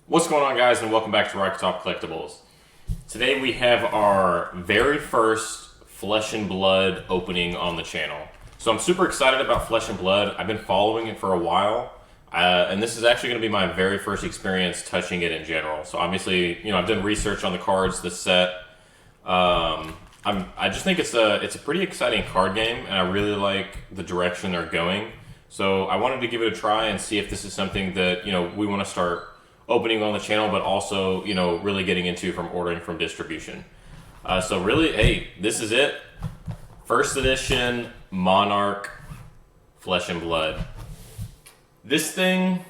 What's going on, guys, and welcome back to Rocket Top Collectibles. Today we have our very first Flesh and Blood opening on the channel. So I'm super excited about Flesh and Blood. I've been following it for a while, and this is actually going to be my very first experience touching it in general. So obviously, you know, I've done research on the cards, the set. I just think it's a pretty exciting card game, and I really like the direction they're going. So I wanted to give it a try and see if this is something that, you know, we want to start opening on the channel, but also, you know, really getting into from ordering from distribution. So really, hey, this is it. First edition Monarch Flesh and Blood. This thing's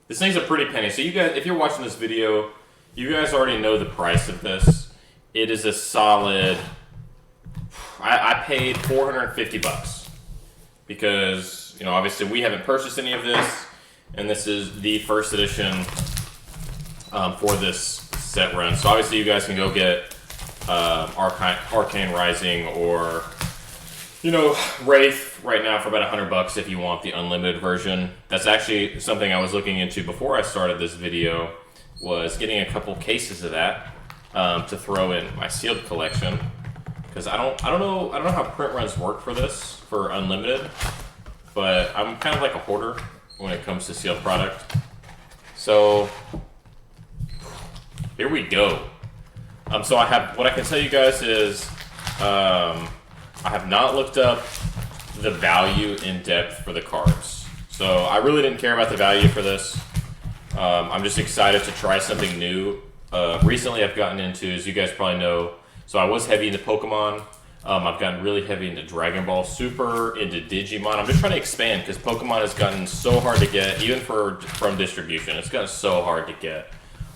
a pretty penny. So you guys, if you're watching this video, you guys already know the price of this. It is a solid, I paid 450 bucks because, you know, obviously we haven't purchased any of this. And this is the first edition for this set run. So obviously you guys can go get Arcane Rising or, you know, Wraith right now for about 100 bucks if you want the unlimited version. That's actually something I was looking into before I started this video, was getting a couple cases of that to throw in my sealed collection. Because I don't know how print runs work for this, for unlimited, but I'm kind of like a hoarder when it comes to sealed product. So here we go. So what I can tell you guys is I have not looked up the value in depth for the cards. So I really didn't care about the value for this. I'm just excited to try something new. Recently I've gotten into, as you guys probably know, so I was heavy into Pokemon. I've gotten really heavy into Dragon Ball Super, into Digimon. I'm just trying to expand because Pokemon has gotten so hard to get, even from distribution. It's gotten so hard to get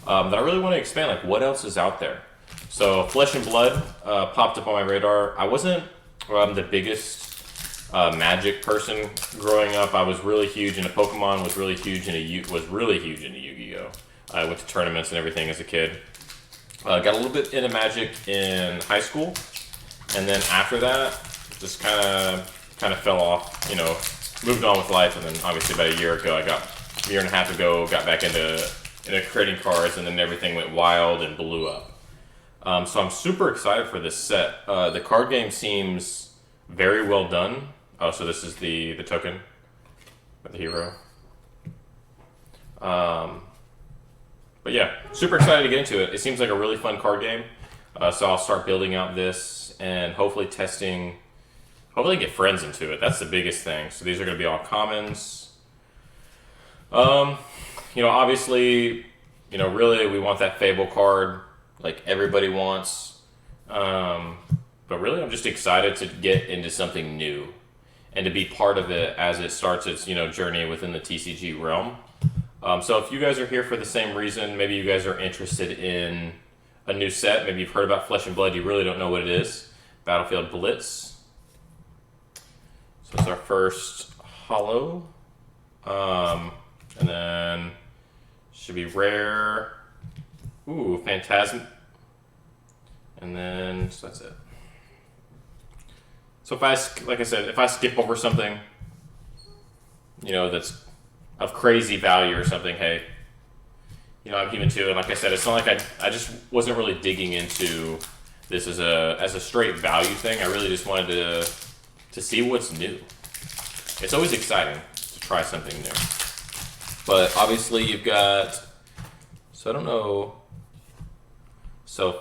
that I really want to expand. Like, what else is out there? So Flesh and Blood popped up on my radar. I wasn't the biggest Magic person growing up. I was really huge into Pokemon. Was really huge into Yu-Gi-Oh. I went to tournaments and everything as a kid. Got a little bit into Magic in high school. And then after that, just kind of fell off, you know, moved on with life. And then obviously about a year and a half ago, got back into creating cards, and then everything went wild and blew up. So I'm super excited for this set. The card game seems very well done. Oh, so this is the token of the hero. But yeah, super excited to get into it. It seems like a really fun card game. So I'll start building out this and hopefully get friends into it. That's the biggest thing. So these are going to be all commons. You know, obviously, you know, really we want that Fable card like everybody wants. But really I'm just excited to get into something new and to be part of it as it starts its, you know, journey within the TCG realm. So if you guys are here for the same reason, maybe you guys are interested in a new set, maybe you've heard about Flesh and Blood, you really don't know what it is. Battlefield Blitz. So it's our first holo. And then should be rare. Ooh, Phantasm. And then, so that's it. So like I said, if I skip over something, you know, that's of crazy value or something, hey, you know, I'm human too. And like I said, it's not like I just wasn't really digging into this as a straight value thing. I really just wanted to see what's new. It's always exciting to try something new. But obviously you've got, so I don't know. So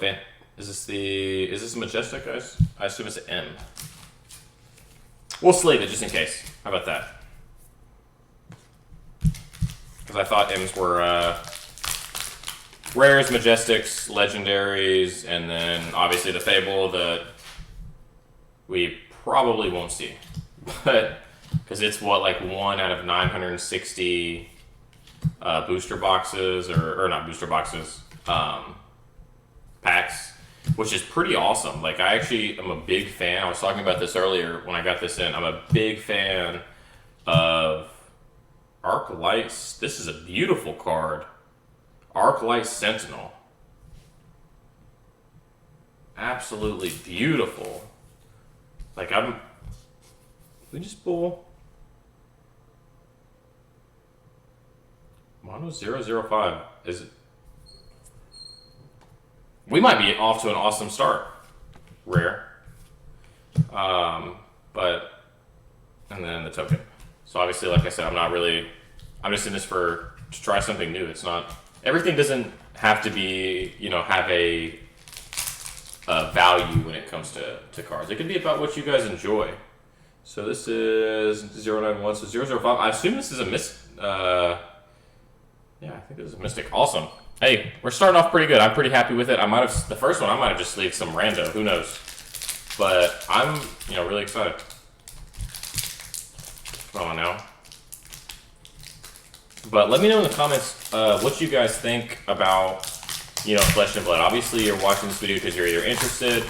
is this a Majestic, guys? I assume it's an M. We'll sleeve it just in case. How about that? Because I thought M's were rares, Majestics, legendaries, and then obviously the Fable that we probably won't see. But because it's what, like 1 out of 960 booster boxes, or not booster boxes, packs, which is pretty awesome. Like, I actually am a big fan. I was talking about this earlier when I got this in. I'm a big fan of Arc Lights. This is a beautiful card. Arclight Sentinel. Absolutely beautiful. Like, we just pull. Mono 005. Is it? We might be off to an awesome start. Rare. But, and then the token. So obviously, like I said, I'm just in this to try something new. It's not, everything doesn't have to be, you know, have a value when it comes to cards. It could be about what you guys enjoy. So this is 091, so 005. I assume this is a yeah, I think this is a Mystic. Awesome. Hey, we're starting off pretty good. I'm pretty happy with it. The first one, I might have just leave some rando. Who knows? But I'm, you know, really excited. Come on now. But let me know in the comments what you guys think about, you know, Flesh and Blood. Obviously, you're watching this video because you're either interested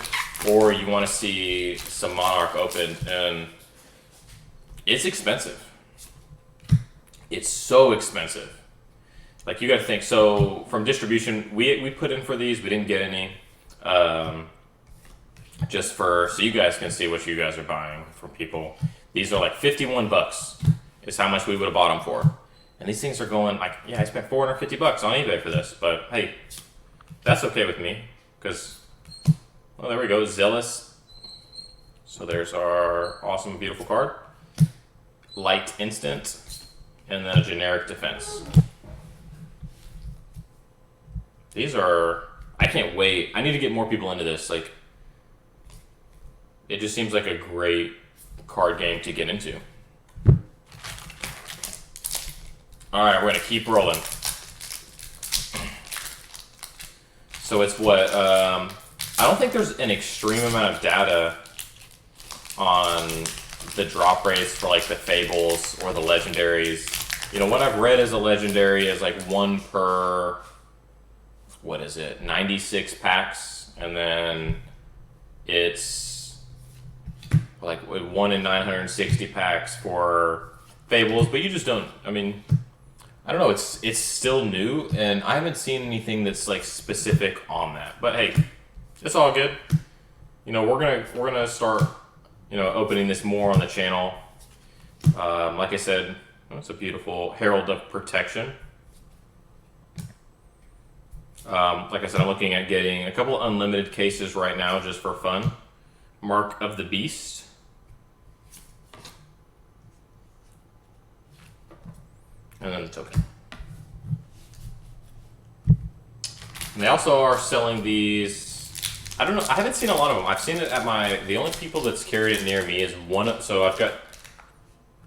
or you want to see some Monarch open, and it's expensive. It's so expensive. Like, you got to think, so from distribution, we put in for these, we didn't get any. Just so you guys can see what you guys are buying from people. These are like 51 bucks is how much we would have bought them for. And these things are going like, yeah, I spent 450 bucks on eBay for this, but hey, that's okay with me, because, well, there we go, Zealous. So there's our awesome, beautiful card. Light Instant, and then a generic defense. These are, I can't wait. I need to get more people into this. Like, it just seems like a great card game to get into. All right, we're gonna keep rolling. So it's what, I don't think there's an extreme amount of data on the drop rates for like the Fables or the Legendaries. You know, what I've read as a Legendary is like 1 per, what is it, 96 packs, and then it's like 1 in 960 packs for Fables, but you just don't, I mean, I don't know, it's still new, and I haven't seen anything that's like specific on that. But hey, it's all good. You know, we're gonna start, you know, opening this more on the channel. Like I said, it's a beautiful Herald of Protection. Like I said, I'm looking at getting a couple of unlimited cases right now just for fun. Mark of the Beast. And then the token. And they also are selling these, I don't know, I haven't seen a lot of them. I've seen it at the only people that's carried it near me is one, so I've got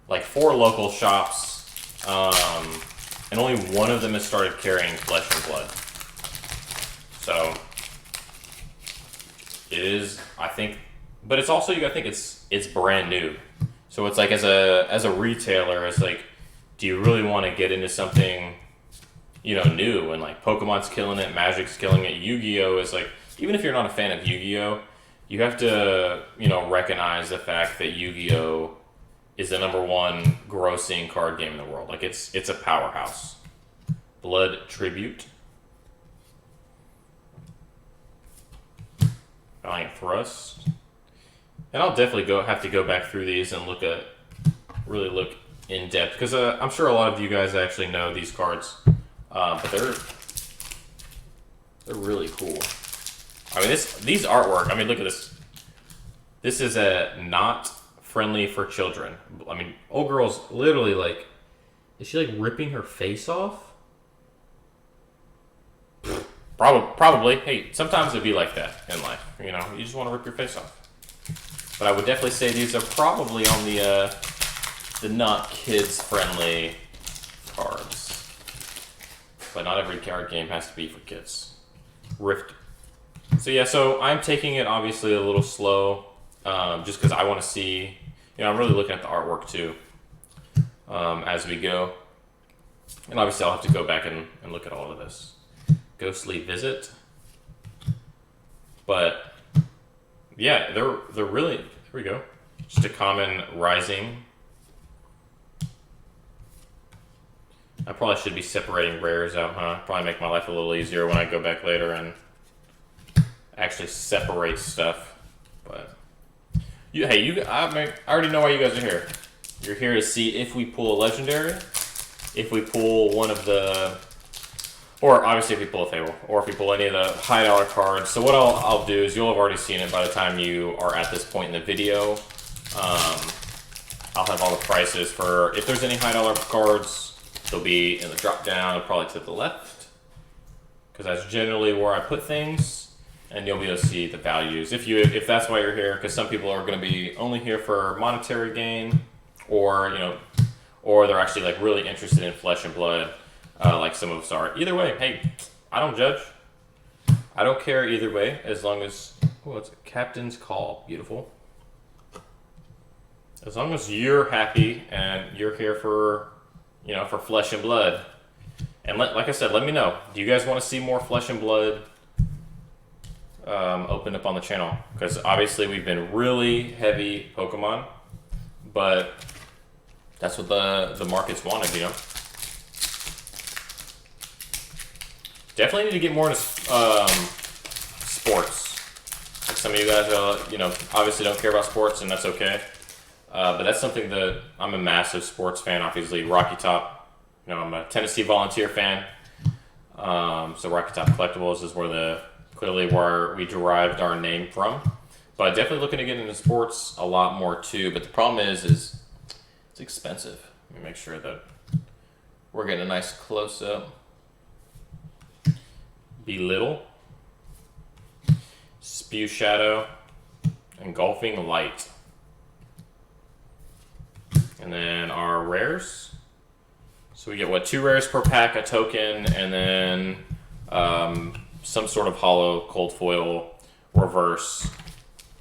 like 4 local shops, and only one of them has started carrying Flesh and Blood. So, it is, I think, but it's also, you gotta think it's brand new. So it's like, as a retailer, it's like, do you really want to get into something, you know, new? And like Pokemon's killing it, Magic's killing it, Yu-Gi-Oh is like, even if you're not a fan of Yu-Gi-Oh, you have to, you know, recognize the fact that Yu-Gi-Oh is the #1 grossing card game in the world. Like, it's a powerhouse. Blood Tribute. Valiant Thrust. And I'll definitely have to go back through these and really look in depth, because I'm sure a lot of you guys actually know these cards, but they're really cool. I mean, these artwork, I mean, look at this. This is not friendly for children. I mean, old girl's literally like, is she like ripping her face off? Probably. Hey, sometimes it'd be like that in life. You know, you just want to rip your face off. But I would definitely say these are probably on the not kids-friendly cards. But not every card game has to be for kids. Rift. So yeah, so I'm taking it obviously a little slow, just because I want to see, you know, I'm really looking at the artwork too, as we go. And obviously I'll have to go back and look at all of this. Ghostly Visit. But yeah, they're really, there we go. Just a common Rising. I probably should be separating rares out, huh? Probably make my life a little easier when I go back later and actually separate stuff. But I already know why you guys are here. You're here to see if we pull a Legendary, if we pull one of the, or obviously if we pull a Fable, or if we pull any of the high dollar cards. So what I'll do is, you'll have already seen it by the time you are at this point in the video. I'll have all the prices for, if there's any high dollar cards, they'll be in the drop down, probably to the left, because that's generally where I put things, and you'll be able to see the values. If that's why you're here, because some people are going to be only here for monetary gain, or or they're actually like really interested in Flesh and Blood, like some of us are. Either way, hey, I don't judge. I don't care either way, as long as, oh, it's a Captain's Call, beautiful. As long as you're happy and you're here for, for Flesh and Blood. And like I said, let me know. Do you guys want to see more Flesh and Blood opened up on the channel? Because obviously we've been really heavy Pokemon, but that's what the markets wanted, Definitely need to get more into sports. Like some of you guys, obviously don't care about sports, and that's okay. But that's something that I'm a massive sports fan. Obviously, Rocky Top. I'm a Tennessee Volunteer fan. So Rocky Top Collectibles is clearly where we derived our name from. But definitely looking to get into sports a lot more too. But the problem is it's expensive. Let me make sure that we're getting a nice close up. Belittle, Spew Shadow, Engulfing Light. And then our rares. So we get 2 rares per pack, a token, and then some sort of holo, cold foil, reverse,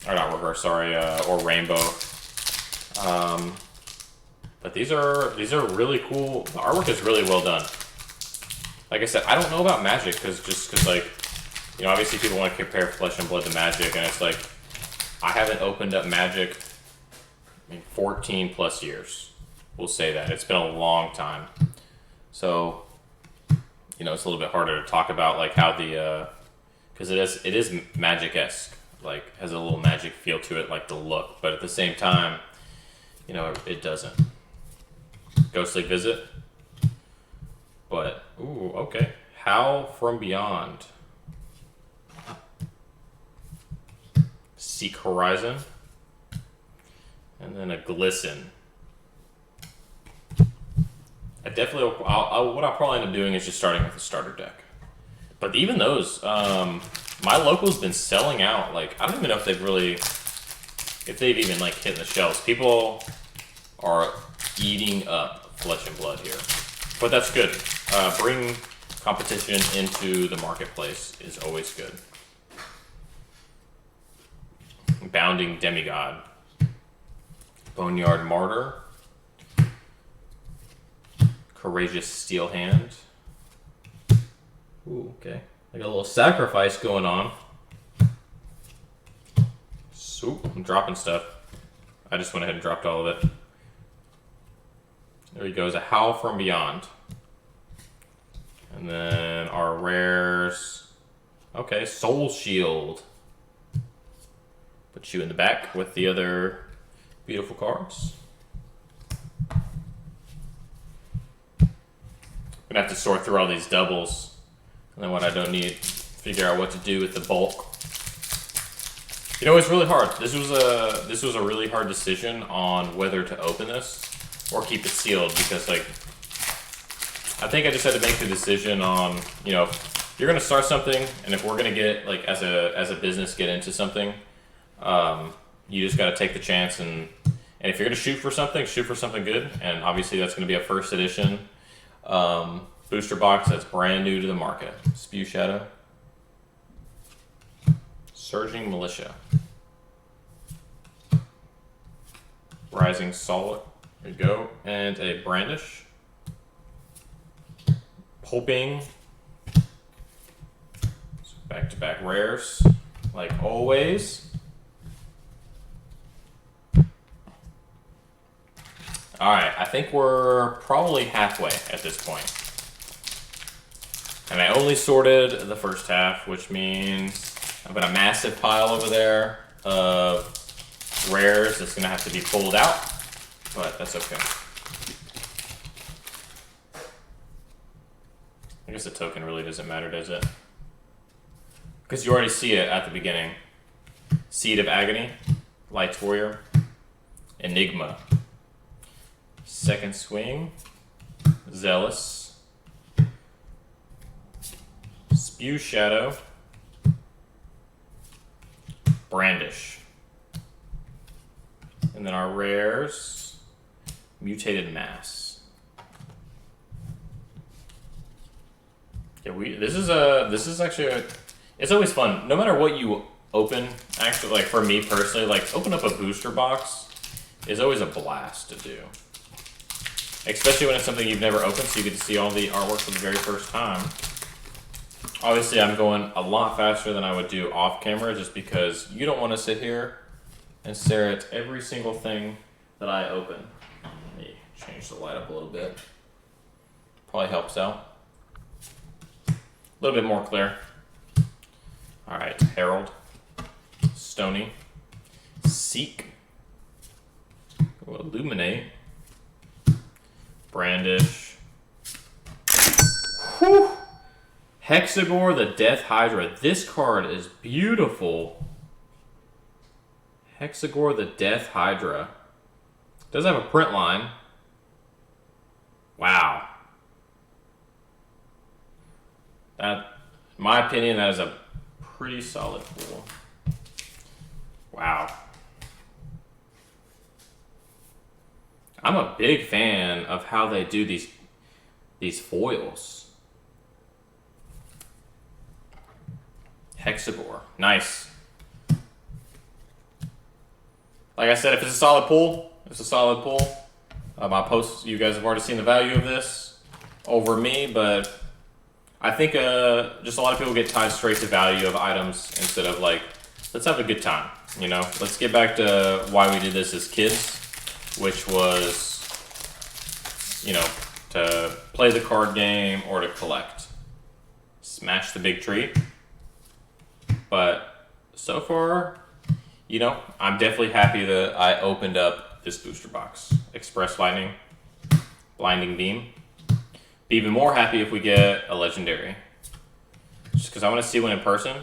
or not reverse, sorry, or rainbow. But these are really cool. The artwork is really well done. Like I said, I don't know about Magic because obviously people want to compare Flesh and Blood to Magic, and it's like, I haven't opened up Magic in 14 plus years. We'll say that. It's been a long time. So, it's a little bit harder to talk about like how because it is Magic-esque, like has a little Magic feel to it, like the look, but at the same time, it doesn't. Ghostly Visit. But, ooh, okay. Howl from Beyond. Seek Horizon. And then a Glisten. What I'll probably end up doing is just starting with the starter deck. But even those, my local's been selling out. Like, I don't even know if they've even like hit the shelves. People are eating up Flesh and Blood here. But that's good. Bring competition into the marketplace is always good. Bounding Demigod. Boneyard Martyr. Courageous Steel Hand. Ooh, okay. Like a little sacrifice going on. Soup. I'm dropping stuff. I just went ahead and dropped all of it. There he goes. A Howl from Beyond. And then our rares. Okay, Soul Shield. Put you in the back with the other beautiful cards. I'm gonna have to sort through all these doubles, and then what I don't need, figure out what to do with the bulk. It's really hard. This was a really hard decision on whether to open this or keep it sealed, because like I think I just had to make the decision on, if you're gonna start something, and if we're gonna get like as a business get into something, you just gotta take the chance, and if you're gonna shoot for something good, and obviously that's gonna be a first edition booster box that's brand new to the market. Spew Shadow. Surging Militia. Rising Solid. There you go. And a Brandish. Pulping. Back-to-back rares, like always. Alright, I think we're probably halfway at this point. And I only sorted the first half, which means I've got a massive pile over there of rares that's going to have to be pulled out, but that's okay. guess the token really doesn't matter, does it? Because you already see it at the beginning. Seed of Agony, Light's Warrior, Enigma, Second Swing, Zealous, Spew Shadow, Brandish. And then our rares, Mutated Mass. Yeah, this is actually it's always fun. No matter what you open, actually, like for me personally, like open up a booster box is always a blast to do. Especially when it's something you've never opened, so you get to see all the artwork for the very first time. Obviously, I'm going a lot faster than I would do off camera just because you don't want to sit here and stare at every single thing that I open. Let me change the light up a little bit. Probably helps out. A little bit more clear. All right, Herald, Stony, Seek, Illuminate, Brandish, whew. Hexagore, the Death Hydra. This card is beautiful. Hexagore, the Death Hydra. Does have a print line. Wow. That, in my opinion, that is a pretty solid pull. Wow. I'm a big fan of how they do these foils. Hexagore, nice. Like I said, if it's a solid pull, it's a solid pull. My posts, you guys have already seen the value of this over me, but I think just a lot of people get tied straight to value of items instead of like, let's have a good time, you know? Let's get back to why we did this as kids, which was, you know, to play the card game or to collect. Smash the big tree. But so far, you know, I'm definitely happy that I opened up this booster box. Express Lightning, Blinding Beam. Be even more happy if we get a legendary. Just because I want to see one in person.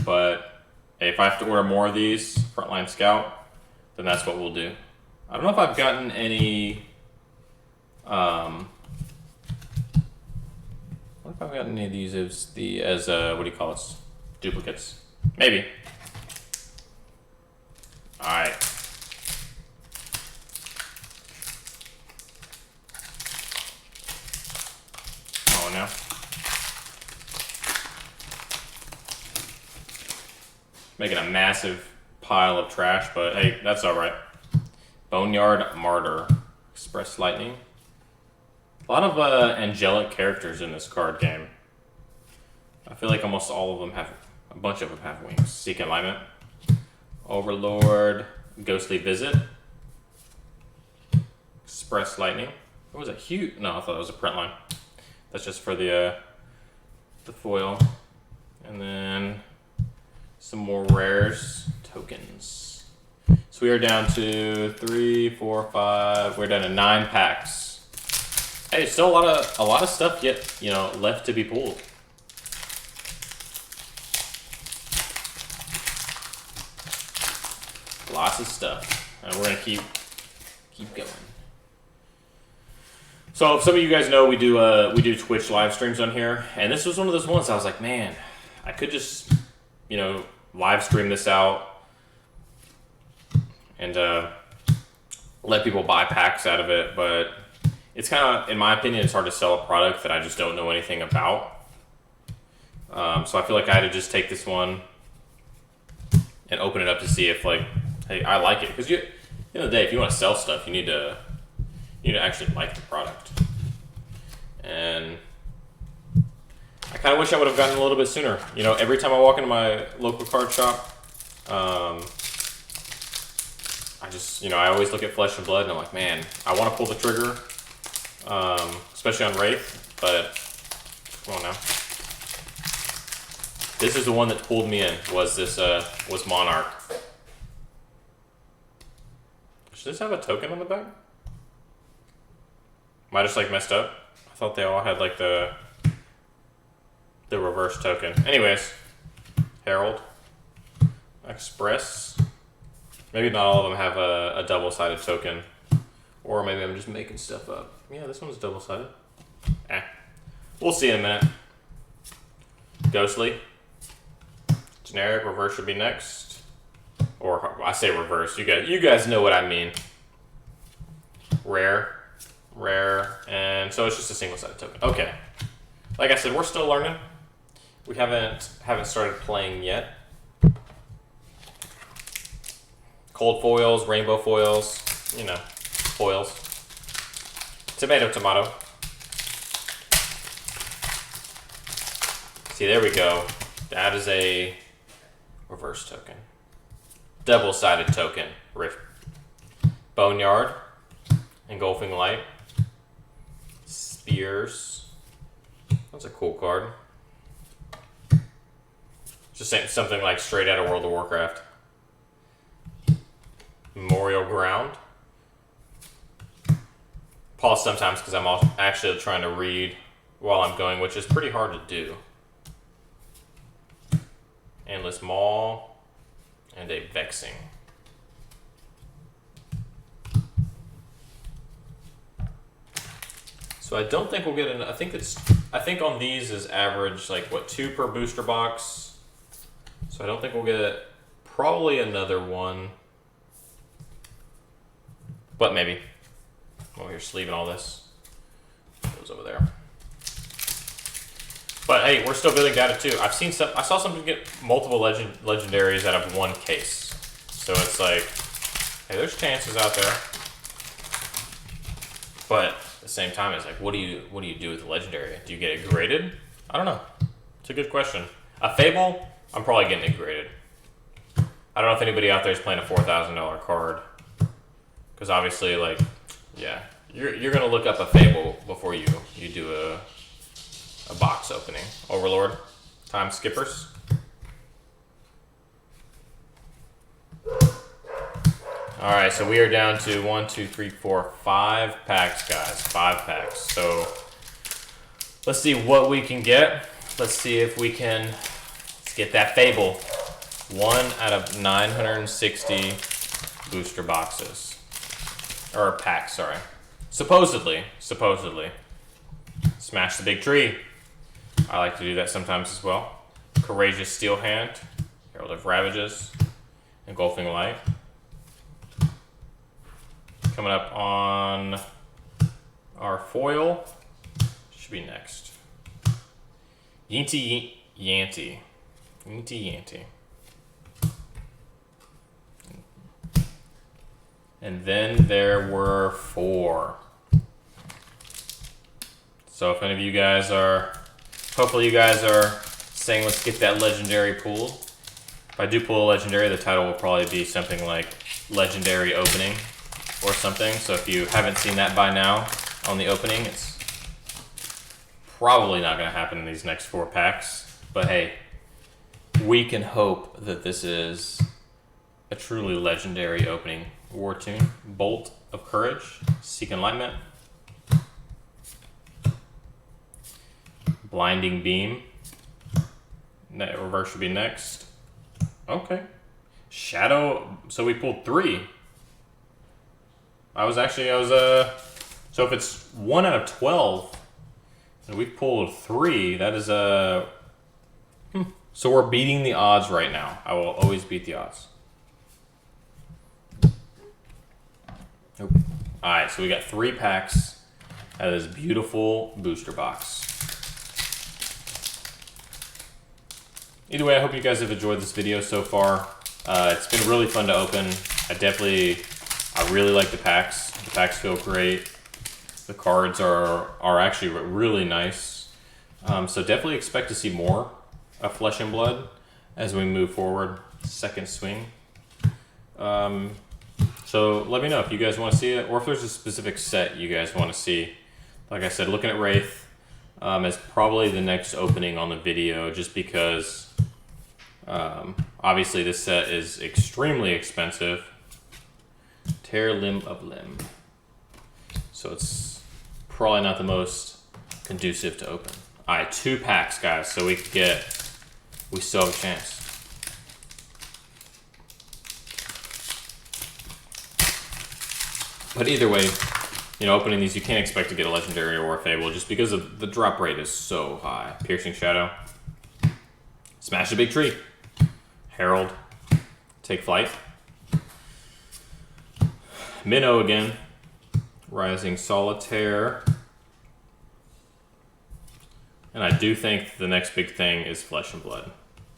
But if I have to order more of these, Frontline Scout, then that's what we'll do. I don't know if I've gotten any... what if I've gotten any of these as what do you call it? Duplicates. Maybe. Alright. Oh, no. Making a massive pile of trash, but hey, that's alright. Boneyard Martyr. Express Lightning. A lot of angelic characters in this card game. I feel like almost all of them have, a bunch of them have wings. Seek Alignment. Overlord. Ghostly Visit. Express Lightning. What was it? Huge? No, I thought it was a print line. That's just for the foil. And then some more rares. Tokens. So we are down to 3, 4, 5. We're down to 9 packs. Hey, still a lot of stuff yet, you know, left to be pulled. Lots of stuff, and we're gonna keep going. So some of you guys know we do Twitch live streams on here, and this was one of those ones I was like, man, I could just, you know, live stream this out and let people buy packs out of it, but it's kind of, in my opinion, it's hard to sell a product that I just don't know anything about. So I feel like I had to just take this one and open it up to see if, like, hey, I like it. Because at the end of the day, if you want to sell stuff, you need to actually like the product. And I kind of wish I would have gotten a little bit sooner. You know, every time I walk into my local card shop, I just, you know, I always look at Flesh and Blood and I'm like, man, I want to pull the trigger. Especially on Wraith, but come on now. This is the one that pulled me in, was Monarch. Should this have a token on the back? Am I just like messed up? I thought they all had like the the reverse token. Anyways, Herald, Express. Maybe not all of them have a double-sided token. Or maybe I'm just making stuff up. Yeah, this one's double-sided. We'll see in a minute. Ghostly. Generic, reverse should be next. Or I say reverse, you guys know what I mean. Rare, and so it's just a single-sided token. Okay. Like I said, we're still learning. We haven't started playing yet. Cold foils, rainbow foils, you know, foils. Tomato, tomato. See, there we go. That is a reverse token. Double-sided token. Boneyard. Engulfing Light. Spears. That's a cool card. Just something like straight out of World of Warcraft. Memorial Ground. Pause sometimes because I'm actually trying to read while I'm going, which is pretty hard to do. Endless Maw. And a Vexing. So I don't think we'll get an. I think on these is average like what, 2 per booster box. So I don't think we'll get probably another one. But maybe. Oh, you're sleeving all this. Goes over there. But hey, we're still building data too. I saw something get multiple legendaries out of one case. So it's like, hey, there's chances out there. But at the same time, it's like, what do you do with the legendary? Do you get it graded? I don't know. It's a good question. A Fable, I'm probably getting it graded. I don't know if anybody out there is playing a $4,000 card. Because obviously, like, yeah, you're gonna look up a Fable before you do a box opening. Overlord, Time Skippers. All right, so we are down to 1, 2, 3, 4, 5 packs, guys. 5 packs. So let's see what we can get. Let's see if we can get that Fable. 1 out of 960 booster boxes. Or packs, sorry. Supposedly. Smash the big tree. I like to do that sometimes as well. Courageous Steel Hand. Herald of Ravages. Engulfing Light. Coming up on our foil. Should be next. Yinty Yanty. And then there were 4. So if any of you guys hopefully you guys are saying let's get that legendary pulled. If I do pull a legendary, the title will probably be something like Legendary Opening or something. So if you haven't seen that by now on the opening, it's probably not going to happen in these next 4 packs. But hey, we can hope that this is a truly legendary opening. War Tune, Bolt of Courage, Seek Enlightenment, Blinding Beam. Reverse should be next. Okay. Shadow. So we pulled 3. So if it's 1 out of 12, and we pulled 3, that is a. So we're beating the odds right now. I will always beat the odds. Nope. Alright, so we got 3 packs out of this beautiful booster box. Either way, I hope you guys have enjoyed this video so far. It's been really fun to open. I really like the packs. The packs feel great. The cards are actually really nice. So definitely expect to see more of Flesh and Blood as we move forward. Second swing. So let me know if you guys want to see it, or if there's a specific set you guys want to see. Like I said, looking at Wraith is probably the next opening on the video, just because obviously this set is extremely expensive. Tear Limb of Limb. So it's probably not the most conducive to open. All right, 2 packs, guys, so we still have a chance. But either way, you know, opening these, you can't expect to get a legendary or a fable just because of the drop rate is so high. Piercing Shadow. Smash the Big Tree. Herald. Take Flight. Minnow again. Rising Solitaire. And I do think the next big thing is Flesh and Blood.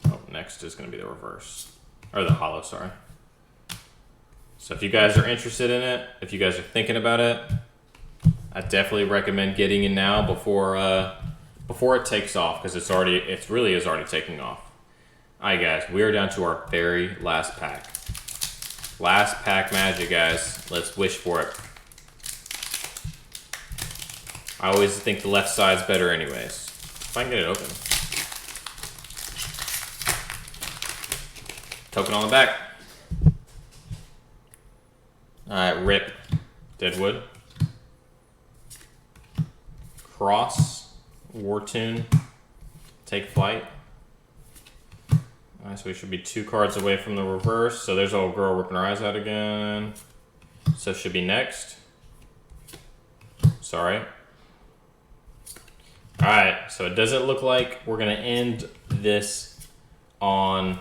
Oh, next is going to be the reverse. Or the holo, sorry. So if you guys are interested in it, if you guys are thinking about it, I definitely recommend getting in now before it takes off, because it really is already taking off. All right, guys, we are down to our very last pack. Last pack magic, guys. Let's wish for it. I always think the left side's better anyways. If I can get it open. Token on the back. Alright, rip. Deadwood. Cross. War Tune. Take Flight. Alright, so we should be 2 cards away from the reverse. So there's old girl ripping her eyes out again. So should be next. Sorry. Alright, so it doesn't look like we're going to end this on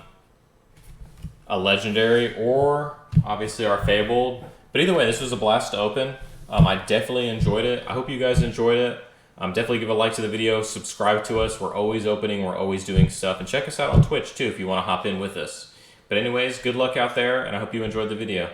a legendary or obviously our fabled. But either way, this was a blast to open. I definitely enjoyed it. I hope you guys enjoyed it. Definitely give a like to the video. Subscribe to us. We're always opening. We're always doing stuff. And check us out on Twitch too if you want to hop in with us. But anyways, good luck out there, and I hope you enjoyed the video.